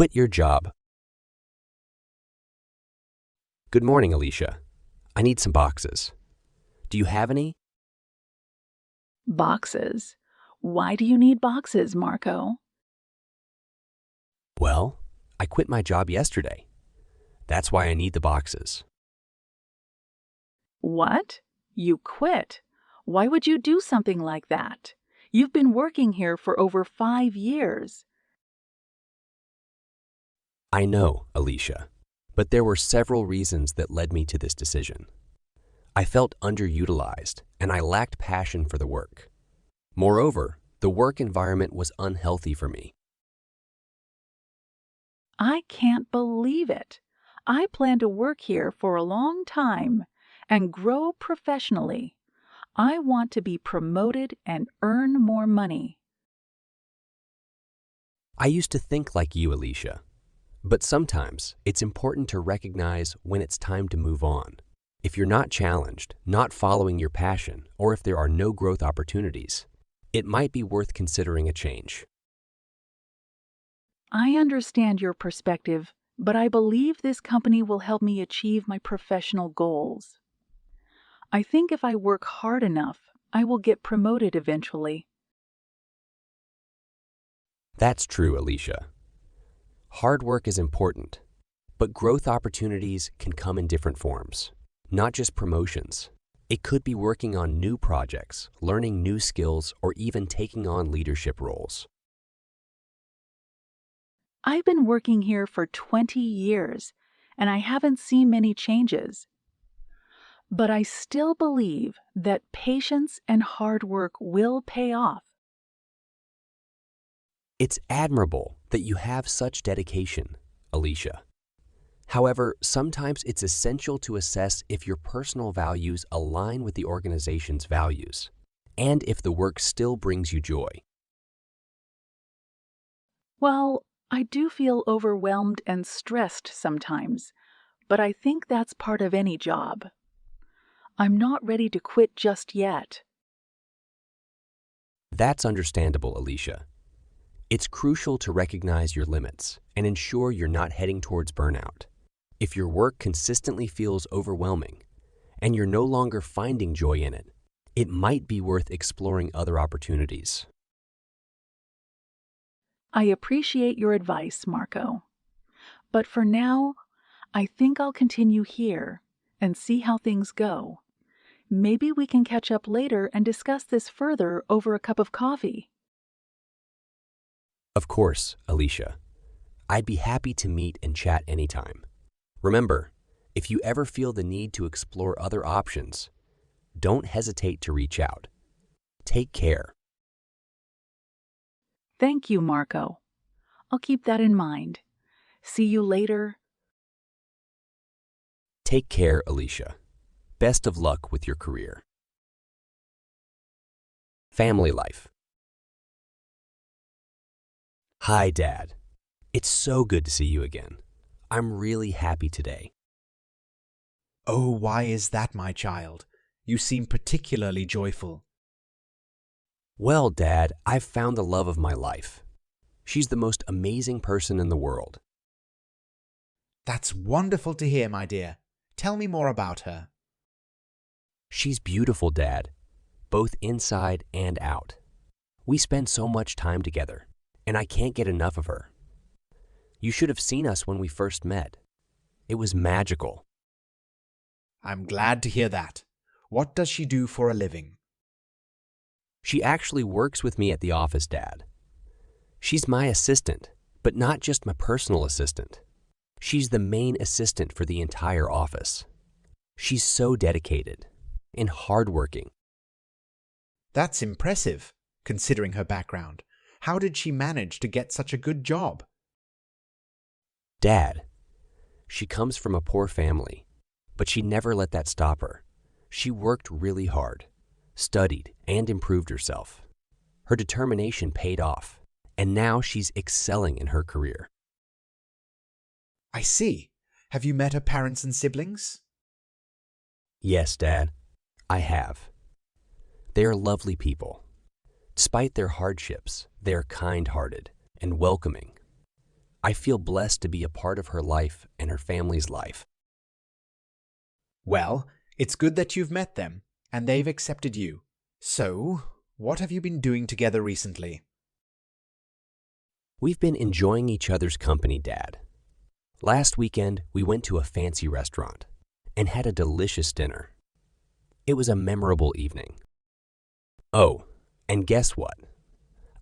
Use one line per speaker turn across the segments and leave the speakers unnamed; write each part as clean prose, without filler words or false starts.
Quit your job. Good morning, Alicia. I need some boxes. Do you have any?
Boxes. Why do you need boxes, Marco?
Well, I quit my job yesterday. That's why I need the boxes.
What? You quit? Why would you do something like that? You've been working here for over 5 years.
I know, Alicia, but there were several reasons that led me to this decision. I felt underutilized and I lacked passion for the work. Moreover, the work environment was unhealthy for me.
I can't believe it. I plan to work here for a long time and grow professionally. I want to be promoted and earn more money.
I used to think like you, Alicia, but sometimes it's important to recognize when it's time to move on. If you're not challenged, not following your passion, or if there are no growth opportunities, it might be worth considering a change.
I understand your perspective, but I believe this company will help me achieve my professional goals. I think if I work hard enough, I will get promoted eventually.
That's true, Alicia. Hard work is important, but growth opportunities can come in different forms, not just promotions. It could be working on new projects, learning new skills, or even taking on leadership roles.
I've been working here for 20 years, and I haven't seen many changes. But I still believe that patience and hard work will pay off.
It's admirable that you have such dedication, Alicia. However, sometimes it's essential to assess if your personal values align with the organization's values, and if the work still brings you joy.
Well, I do feel overwhelmed and stressed sometimes, but I think that's part of any job. I'm not ready to quit just yet.
That's understandable, Alicia. It's crucial to recognize your limits and ensure you're not heading towards burnout. If your work consistently feels overwhelming and you're no longer finding joy in it, it might be worth exploring other opportunities.
I appreciate your advice, Marco. But for now, I think I'll continue here and see how things go. Maybe we can catch up later and discuss this further over a cup of coffee.
Of course, Alicia. I'd be happy to meet and chat anytime. Remember, if you ever feel the need to explore other options, don't hesitate to reach out. Take care.
Thank you, Marco. I'll keep that in mind. See you later.
Take care, Alicia. Best of luck with your career. Family life. Hi, Dad. It's so good to see you again. I'm really happy today.
Oh, why is that, my child? You seem particularly joyful.
Well, Dad, I've found the love of my life. She's the most amazing person in the world.
That's wonderful to hear, my dear. Tell me more about her.
She's beautiful, Dad, both inside and out. We spend so much time together, and I can't get enough of her. You should have seen us when we first met. It was magical.
I'm glad to hear that. What does she do for a living?
She actually works with me at the office, Dad. She's my assistant, but not just my personal assistant. She's the main assistant for the entire office. She's so dedicated and hardworking.
That's impressive, considering her background. How did she manage to get such a good job?
Dad, she comes from a poor family, but she never let that stop her. She worked really hard, studied, and improved herself. Her determination paid off, and now she's excelling in her career.
I see. Have you met her parents and siblings?
Yes, Dad, I have. They are lovely people. Despite their hardships, they are kind-hearted and welcoming. I feel blessed to be a part of her life and her family's life.
Well, it's good that you've met them, and they've accepted you. So, what have you been doing together recently?
We've been enjoying each other's company, Dad. Last weekend, we went to a fancy restaurant and had a delicious dinner. It was a memorable evening. Oh, and guess what?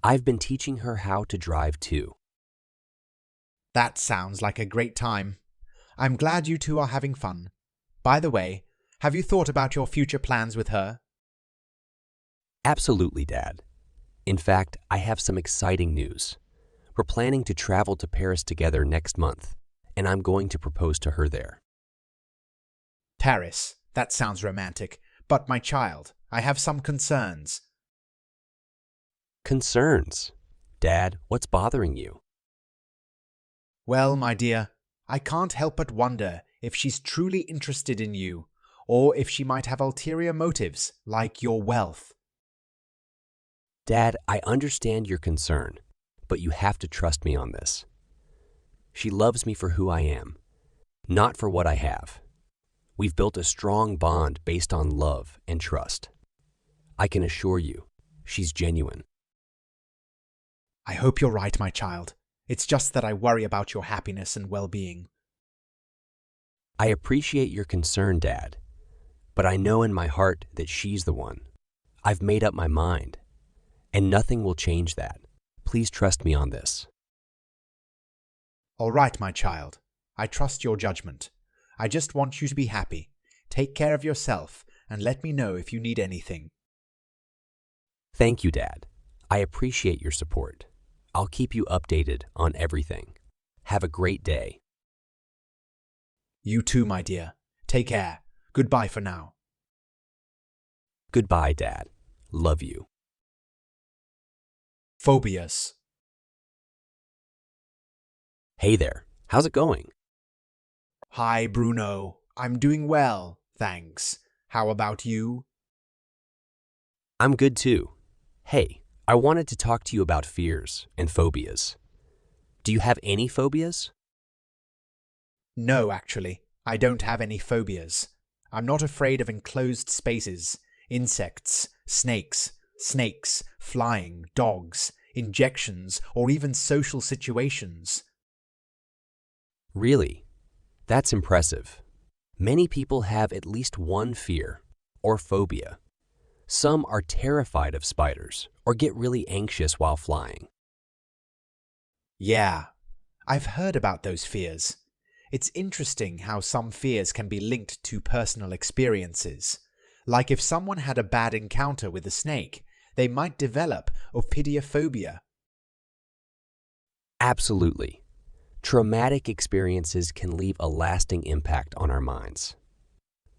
I've been teaching her how to drive too.
That sounds like a great time. I'm glad you two are having fun. By the way, have you thought about your future plans with her?
Absolutely, Dad. In fact, I have some exciting news. We're planning to travel to Paris together next month, and I'm going to propose to her there.
Paris, that sounds romantic. But my child, I have some concerns.
Concerns? Dad, what's bothering you?
Well, my dear, I can't help but wonder if she's truly interested in you, or if she might have ulterior motives, like your wealth.
Dad, I understand your concern, but you have to trust me on this. She loves me for who I am, not for what I have. We've built a strong bond based on love and trust. I can assure you, she's genuine.
I hope you're right, my child. It's just that I worry about your happiness and well-being.
I appreciate your concern, Dad, but I know in my heart that she's the one. I've made up my mind, and nothing will change that. Please trust me on this.
All right, my child. I trust your judgment. I just want you to be happy. Take care of yourself, and let me know if you need anything.
Thank you, Dad. I appreciate your support. I'll keep you updated on everything. Have a great day.
You too, my dear. Take care. Goodbye for now.
Goodbye, Dad. Love you.
Phobias.
Hey there. How's it going?
Hi, Bruno. I'm doing well, thanks. How about you?
I'm good too. Hey, I wanted to talk to you about fears and phobias. Do you have any phobias?
No, actually. I don't have any phobias. I'm not afraid of enclosed spaces, insects, snakes, flying, dogs, injections, or even social situations.
Really? That's impressive. Many people have at least one fear or phobia. Some are terrified of spiders or get really anxious while flying.
Yeah, I've heard about those fears. It's interesting how some fears can be linked to personal experiences. Like if someone had a bad encounter with a snake, they might develop ophidiophobia.
Absolutely. Traumatic experiences can leave a lasting impact on our minds.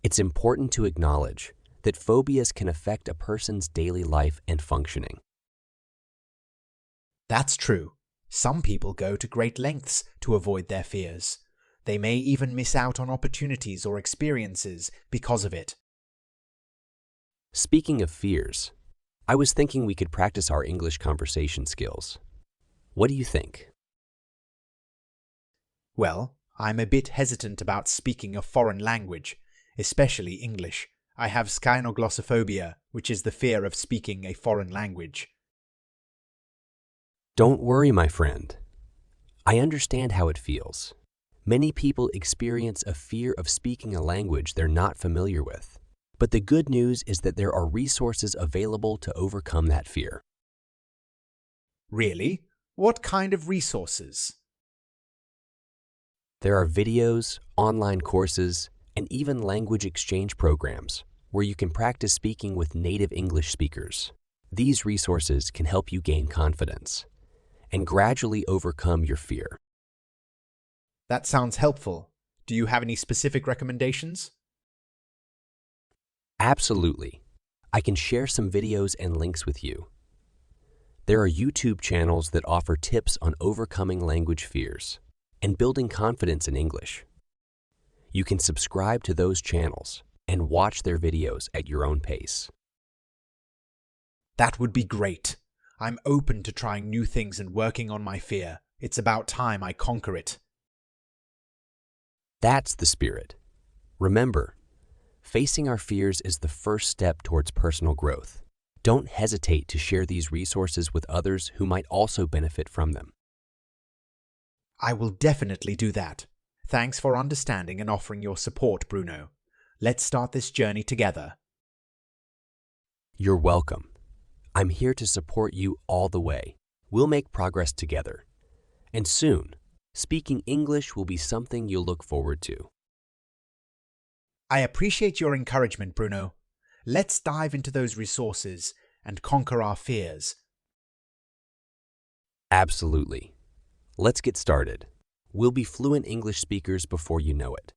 It's important to acknowledge that phobias can affect a person's daily life and functioning.
That's true. Some people go to great lengths to avoid their fears. They may even miss out on opportunities or experiences because of it.
Speaking of fears, I was thinking we could practice our English conversation skills. What do you think?
Well, I'm a bit hesitant about speaking a foreign language, especially English. I have skynoglossophobia, which is the fear of speaking a foreign language.
Don't worry, my friend. I understand how it feels. Many people experience a fear of speaking a language they're not familiar with. But the good news is that there are resources available to overcome that fear.
Really? What kind of resources?
There are videos, online courses, and even language exchange programs where you can practice speaking with native English speakers. These resources can help you gain confidence and gradually overcome your fear.
That sounds helpful. Do you have any specific recommendations?
Absolutely. I can share some videos and links with you. There are YouTube channels that offer tips on overcoming language fears and building confidence in English. You can subscribe to those channels and watch their videos at your own pace.
That would be great. I'm open to trying new things and working on my fear. It's about time I conquer it.
That's the spirit. Remember, facing our fears is the first step towards personal growth. Don't hesitate to share these resources with others who might also benefit from them.
I will definitely do that. Thanks for understanding and offering your support, Bruno. Let's start this journey together.
You're welcome. I'm here to support you all the way. We'll make progress together. And soon, speaking English will be something you'll look forward to.
I appreciate your encouragement, Bruno. Let's dive into those resources and conquer our fears.
Absolutely. Let's get started. We'll be fluent English speakers before you know it.